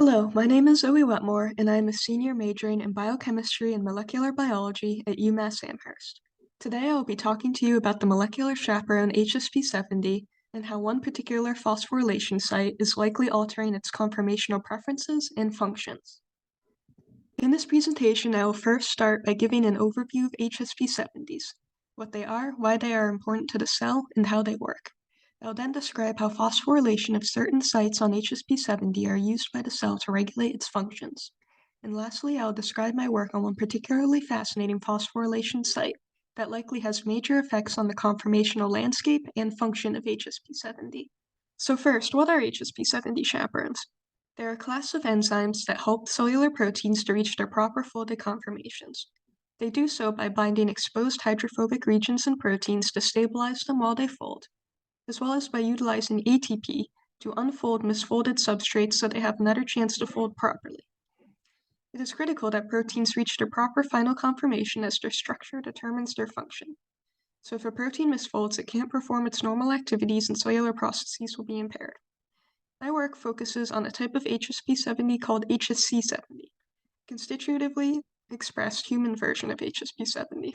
Hello, my name is Zoe Wetmore, and I am a senior majoring in biochemistry and molecular biology at UMass Amherst. Today I will be talking to you about the molecular chaperone Hsp70 and how one particular phosphorylation site is likely altering its conformational preferences and functions. In this presentation, I will first start by giving an overview of Hsp70s, what they are, why they are important to the cell, and how they work. I'll then describe how phosphorylation of certain sites on Hsp70 are used by the cell to regulate its functions. And lastly, I'll describe my work on one particularly fascinating phosphorylation site that likely has major effects on the conformational landscape and function of Hsp70. So first, what are Hsp70 chaperones? They're a class of enzymes that help cellular proteins to reach their proper folded conformations. They do so by binding exposed hydrophobic regions in proteins to stabilize them while they fold, as well as by utilizing ATP to unfold misfolded substrates so they have another chance to fold properly. It is critical that proteins reach their proper final conformation as their structure determines their function. So if a protein misfolds, it can't perform its normal activities and cellular processes will be impaired. My work focuses on a type of Hsp70 called Hsc70, constitutively expressed human version of Hsp70.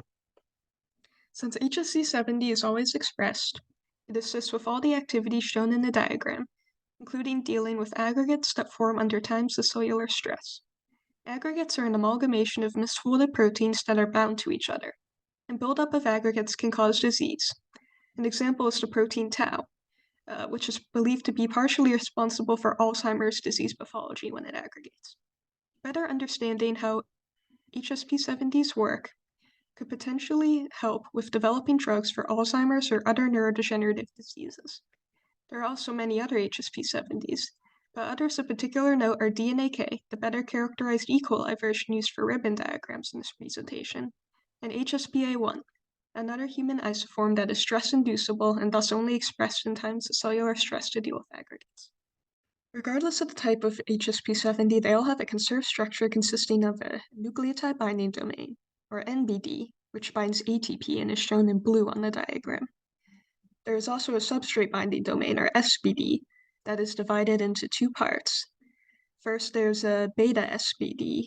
Since Hsc70 is always expressed, it assists with all the activities shown in the diagram, including dealing with aggregates that form under times of cellular stress. Aggregates are an amalgamation of misfolded proteins that are bound to each other, and buildup of aggregates can cause disease. An example is the protein tau, which is believed to be partially responsible for Alzheimer's disease pathology when it aggregates. Better understanding how Hsp70s work could potentially help with developing drugs for Alzheimer's or other neurodegenerative diseases. There are also many other Hsp70s, but others of particular note are DNAK, the better characterized E. coli version used for ribbon diagrams in this presentation, and HSPA1, another human isoform that is stress-inducible and thus only expressed in times of cellular stress to deal with aggregates. Regardless of the type of Hsp70, they all have a conserved structure consisting of a nucleotide binding domain, or NBD, which binds ATP and is shown in blue on the diagram. There is also a substrate binding domain, or SBD, that is divided into two parts. First, there's a beta SBD,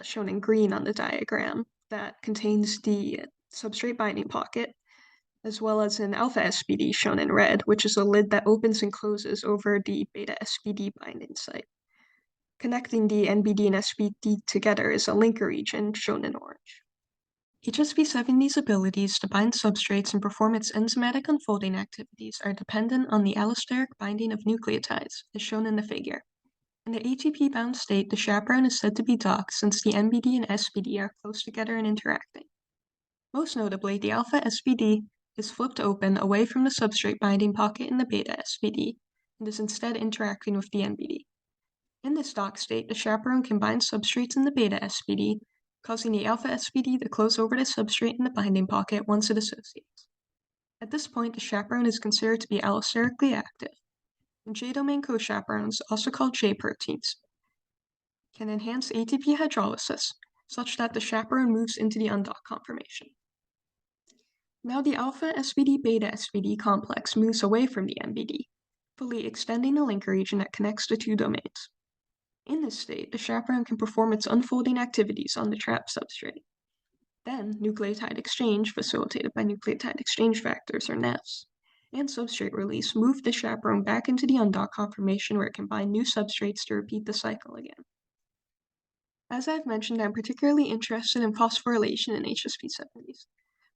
shown in green on the diagram, that contains the substrate binding pocket, as well as an alpha SBD shown in red, which is a lid that opens and closes over the beta SBD binding site. Connecting the NBD and SBD together is a linker region shown in orange. Hsp70's abilities to bind substrates and perform its enzymatic unfolding activities are dependent on the allosteric binding of nucleotides, as shown in the figure. In the ATP-bound state, the chaperone is said to be docked since the NBD and SBD are close together and interacting. Most notably, the alpha SBD is flipped open away from the substrate binding pocket in the beta SBD and is instead interacting with the NBD. In this dock state, the chaperone can bind substrates in the beta SBD, causing the alpha SBD to close over the substrate in the binding pocket once it associates. At this point, the chaperone is considered to be allosterically active, and J-domain co-chaperones, also called J-proteins, can enhance ATP hydrolysis, such that the chaperone moves into the undocked conformation. Now the alpha SBD-beta SBD complex moves away from the NBD, fully extending the linker region that connects the two domains. In this state, the chaperone can perform its unfolding activities on the trapped substrate. Then, nucleotide exchange, facilitated by nucleotide exchange factors or NEFs, and substrate release move the chaperone back into the undocked conformation where it can bind new substrates to repeat the cycle again. As I've mentioned, I'm particularly interested in phosphorylation in Hsp70s.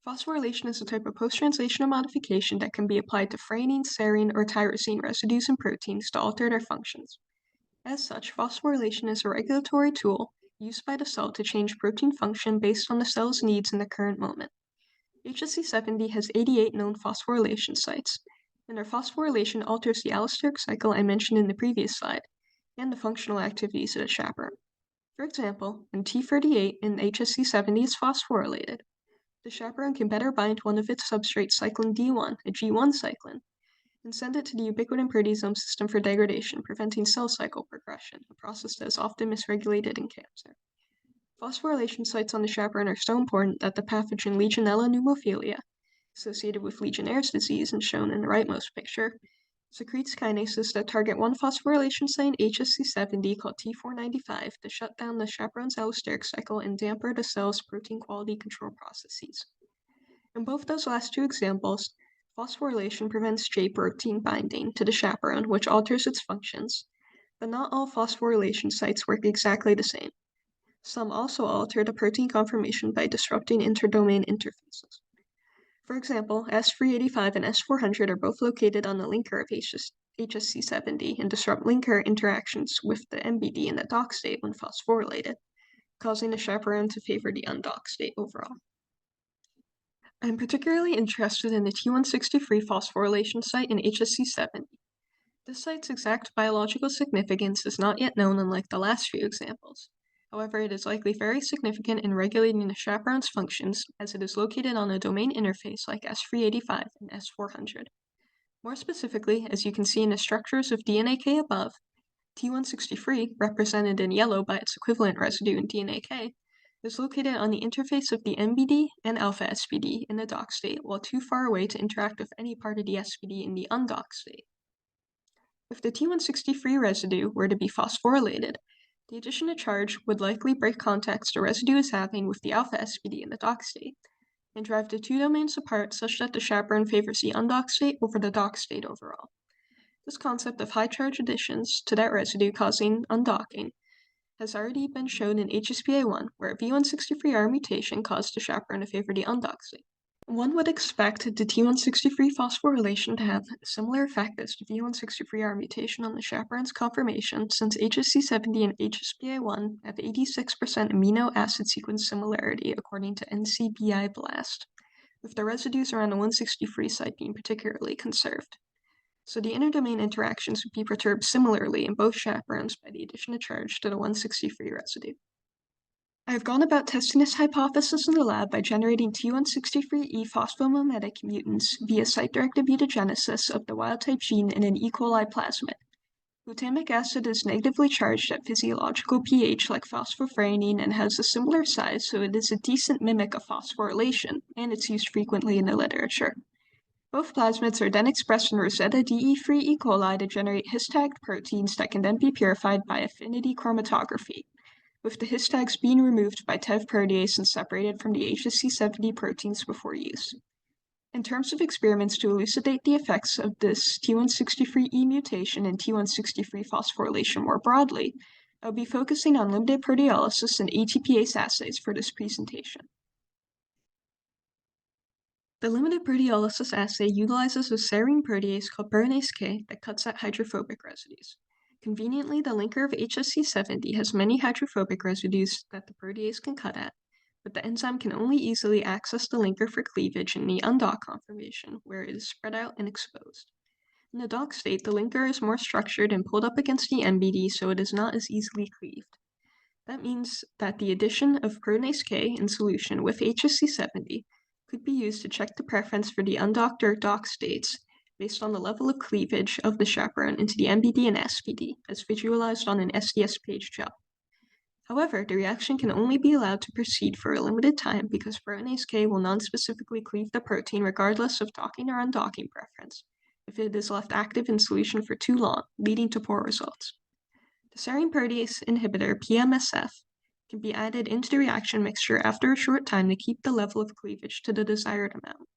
Phosphorylation is a type of post-translational modification that can be applied to threonine, serine, or tyrosine residues in proteins to alter their functions. As such, phosphorylation is a regulatory tool used by the cell to change protein function based on the cell's needs in the current moment. Hsc70 has 88 known phosphorylation sites, and their phosphorylation alters the allosteric cycle I mentioned in the previous slide, and the functional activities of the chaperone. For example, when T38 in Hsc70 is phosphorylated, the chaperone can better bind one of its substrates, cyclin D1, a G1 cyclin, and send it to the ubiquitin proteasome system for degradation, preventing cell cycle progression, a process that is often misregulated in cancer. Phosphorylation sites on the chaperone are so important that the pathogen Legionella pneumophilia, associated with Legionnaire's disease and shown in the rightmost picture, secretes kinases that target one phosphorylation site in Hsc70 called T495 to shut down the chaperone's allosteric cycle and dampen the cell's protein quality control processes. In both those last two examples, phosphorylation prevents J protein binding to the chaperone, which alters its functions, but not all phosphorylation sites work exactly the same. Some also alter the protein conformation by disrupting interdomain interfaces. For example, S385 and S400 are both located on the linker of Hsc70 and disrupt linker interactions with the NBD and the dock state when phosphorylated, causing the chaperone to favor the undocked state overall. I'm particularly interested in the T163 phosphorylation site in Hsc70. This site's exact biological significance is not yet known, unlike the last few examples. However, it is likely very significant in regulating the chaperone's functions, as it is located on a domain interface like S385 and S400. More specifically, as you can see in the structures of DNA-K above, T163, represented in yellow by its equivalent residue in DNA-K, is located on the interface of the NBD and alpha SBD in the dock state, while too far away to interact with any part of the SBD in the undocked state. If the T163 residue were to be phosphorylated, the addition of charge would likely break contacts the residue is having with the alpha SBD in the dock state, and drive the two domains apart such that the chaperone favors the undocked state over the dock state overall. This concept of high charge additions to that residue causing undocking has already been shown in Hsp1, where a V163R mutation caused the chaperone to favor the undocked state. One would expect the T163 phosphorylation to have a similar effect as the V163R mutation on the chaperone's conformation, since Hsc70 and Hsp1 have 86% amino acid sequence similarity according to NCBI BLAST, with the residues around the 163 site being particularly conserved. So the interdomain interactions would be perturbed similarly in both chaperones by the addition of charge to the 163 residue. I have gone about testing this hypothesis in the lab by generating T163E phosphomimetic mutants via site-directed mutagenesis of the wild-type gene in an E. coli plasmid. Glutamic acid is negatively charged at physiological pH like phosphothreonine and has a similar size, so it is a decent mimic of phosphorylation, and it's used frequently in the literature. Both plasmids are then expressed in Rosetta DE-free E. coli to generate His-tagged proteins that can then be purified by affinity chromatography, with the His tags being removed by TEV protease and separated from the Hsc70 proteins before use. In terms of experiments to elucidate the effects of this T163E mutation and T163 phosphorylation more broadly, I'll be focusing on limited proteolysis and ATPase assays for this presentation. The limited proteolysis assay utilizes a serine protease called protease K that cuts at hydrophobic residues. Conveniently, the linker of Hsc70 has many hydrophobic residues that the protease can cut at, but the enzyme can only easily access the linker for cleavage in the undocked conformation, where it is spread out and exposed. In the docked state, the linker is more structured and pulled up against the NBD, so it is not as easily cleaved. That means that the addition of protease K in solution with Hsc70 could be used to check the preference for the undocked or docked states based on the level of cleavage of the chaperone into the NBD and SBD, as visualized on an SDS page gel. However, the reaction can only be allowed to proceed for a limited time because protease K will non-specifically cleave the protein regardless of docking or undocking preference, if it is left active in solution for too long, leading to poor results. The serine protease inhibitor, PMSF, can be added into the reaction mixture after a short time to keep the level of cleavage to the desired amount.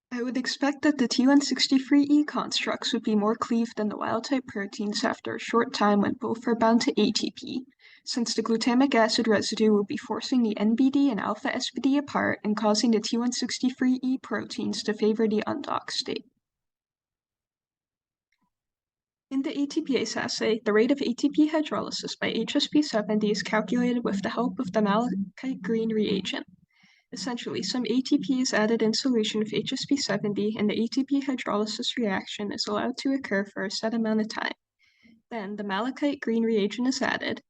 I would expect that the T163E constructs would be more cleaved than the wild-type proteins after a short time when both are bound to ATP, since the glutamic acid residue will be forcing the NBD and alpha SBD apart and causing the T163E proteins to favor the undocked state. In the ATPase assay, the rate of ATP hydrolysis by Hsp70 is calculated with the help of the malachite green reagent. Essentially, some ATP is added in solution of Hsp70 and the ATP hydrolysis reaction is allowed to occur for a set amount of time. Then, the malachite green reagent is added,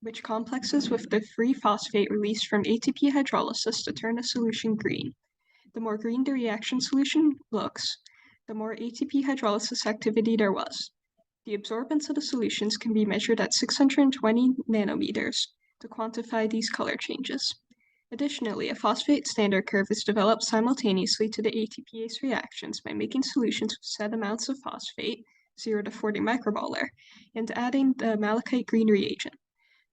which complexes with the free phosphate released from ATP hydrolysis to turn the solution green. The more green the reaction solution looks, the more ATP hydrolysis activity there was. The absorbance of the solutions can be measured at 620 nanometers to quantify these color changes. Additionally, a phosphate standard curve is developed simultaneously to the ATPase reactions by making solutions with set amounts of phosphate, 0 to 40 micromolar, and adding the malachite green reagent.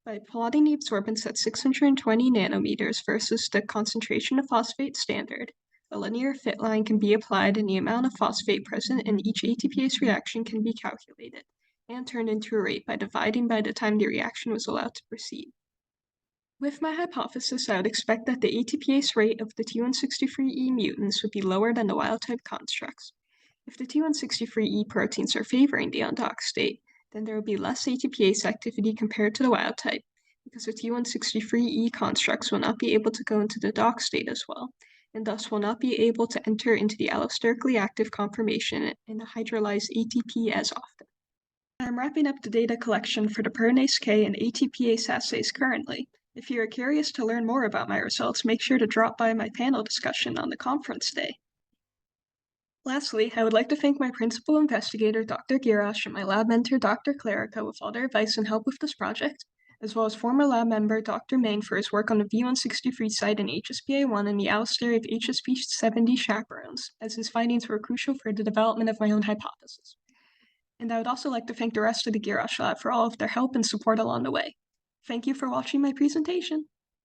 By plotting the absorbance at 620 nanometers versus the concentration of phosphate standard, a linear fit line can be applied and the amount of phosphate present in each ATPase reaction can be calculated and turned into a rate by dividing by the time the reaction was allowed to proceed. With my hypothesis, I would expect that the ATPase rate of the T163E mutants would be lower than the wild-type constructs. If the T163E proteins are favoring the undocked state, then there will be less ATPase activity compared to the wild-type, because the T163E constructs will not be able to go into the docked state as well, and thus will not be able to enter into the allosterically active conformation and hydrolyze ATP as often. I'm wrapping up the data collection for the Hsp70 K and ATPase assays currently. If you are curious to learn more about my results, make sure to drop by my panel discussion on the conference day. Lastly, I would like to thank my principal investigator, Dr. Girash, and my lab mentor, Dr. Clarica, with all their advice and help with this project, as well as former lab member Dr. Main for his work on the V163 site in HSPA1 and the allosteric Hsp70 chaperones, as his findings were crucial for the development of my own hypothesis. And I would also like to thank the rest of the Girash lab for all of their help and support along the way. Thank you for watching my presentation.